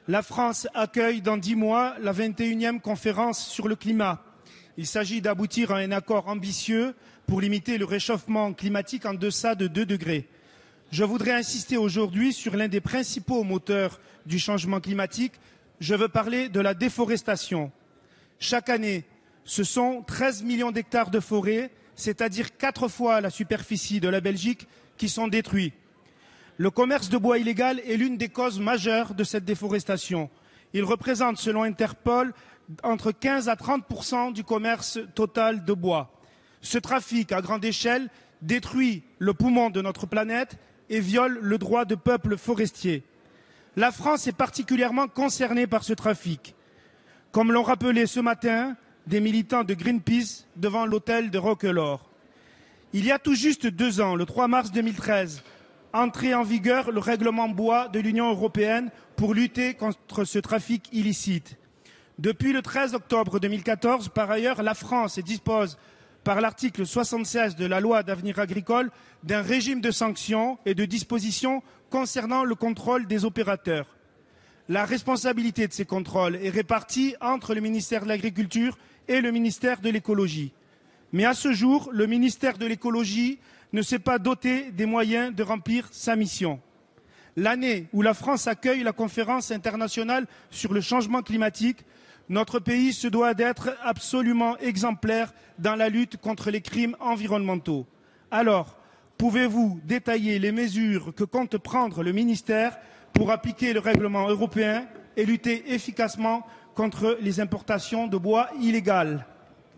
La France accueille dans 10 mois la 21e conférence sur le climat. Il s'agit d'aboutir à un accord ambitieux pour limiter le réchauffement climatique en deçà de 2 degrés. Je voudrais insister aujourd'hui sur l'un des principaux moteurs du changement climatique. Je veux parler de la déforestation. Chaque année, ce sont 13 millions d'hectares de forêt, c'est-à-dire 4 fois la superficie de la Belgique, qui sont détruits. Le commerce de bois illégal est l'une des causes majeures de cette déforestation. Il représente, selon Interpol, entre 15 à 30% du commerce total de bois. Ce trafic à grande échelle détruit le poumon de notre planète et viole le droit de peuples forestiers. La France est particulièrement concernée par ce trafic, comme l'ont rappelé ce matin des militants de Greenpeace devant l'hôtel de Roquelaure. Il y a tout juste 2 ans, le 3 mars 2013, entrait en vigueur le règlement bois de l'Union européenne pour lutter contre ce trafic illicite. Depuis le 13 octobre 2014, par ailleurs, la France dispose, par l'article 76 de la loi d'avenir agricole, d'un régime de sanctions et de dispositions concernant le contrôle des opérateurs. La responsabilité de ces contrôles est répartie entre le ministère de l'Agriculture et le ministère de l'Écologie. Mais à ce jour, le ministère de l'Écologie ne s'est pas doté des moyens de remplir sa mission. L'année où la France accueille la conférence internationale sur le changement climatique, notre pays se doit d'être absolument exemplaire dans la lutte contre les crimes environnementaux. Alors, pouvez-vous détailler les mesures que compte prendre le ministère pour appliquer le règlement européen et lutter efficacement contre les importations de bois illégales?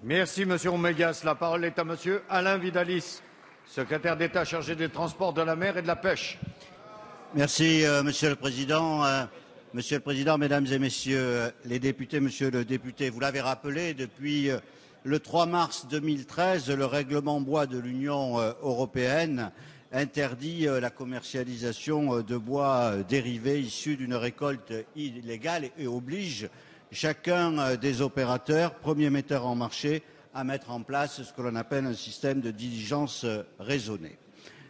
Merci, Monsieur Omegas. La parole est à Monsieur Alain Vidalis, secrétaire d'État chargé des transports de la mer et de la pêche. Merci, Monsieur le Président. Monsieur le Président, Mesdames et Messieurs les députés, Monsieur le député, vous l'avez rappelé, depuis le 3 mars 2013, le règlement bois de l'Union européenne interdit la commercialisation de bois dérivés issus d'une récolte illégale et oblige chacun des opérateurs, premiers metteurs en marché, à mettre en place ce que l'on appelle un système de diligence raisonnée.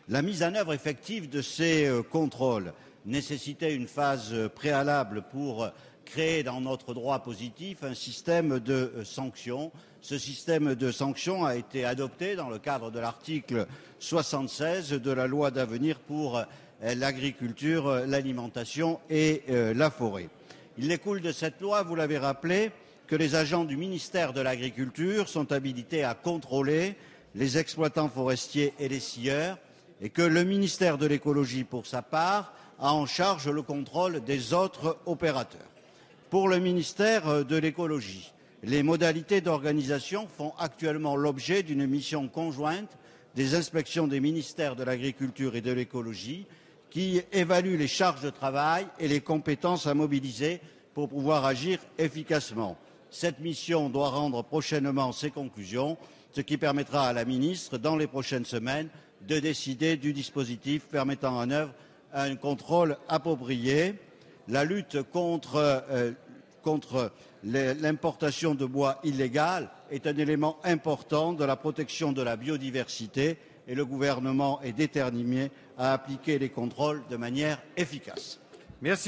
La mise en œuvre effective de ces contrôles nécessitait une phase préalable pour créer dans notre droit positif un système de sanctions. Ce système de sanctions a été adopté dans le cadre de l'article 76 de la loi d'avenir pour l'agriculture, l'alimentation et la forêt. Il découle de cette loi, vous l'avez rappelé, que les agents du ministère de l'Agriculture sont habilités à contrôler les exploitants forestiers et les scieurs et que le ministère de l'Écologie, pour sa part, a en charge le contrôle des autres opérateurs. Pour le ministère de l'Écologie, les modalités d'organisation font actuellement l'objet d'une mission conjointe des inspections des ministères de l'Agriculture et de l'Écologie qui évalue les charges de travail et les compétences à mobiliser pour pouvoir agir efficacement. Cette mission doit rendre prochainement ses conclusions, ce qui permettra à la ministre, dans les prochaines semaines, de décider du dispositif permettant en œuvre un contrôle approprié. La lutte contre l'importation de bois illégal est un élément important de la protection de la biodiversité et le gouvernement est déterminé à appliquer les contrôles de manière efficace. Merci.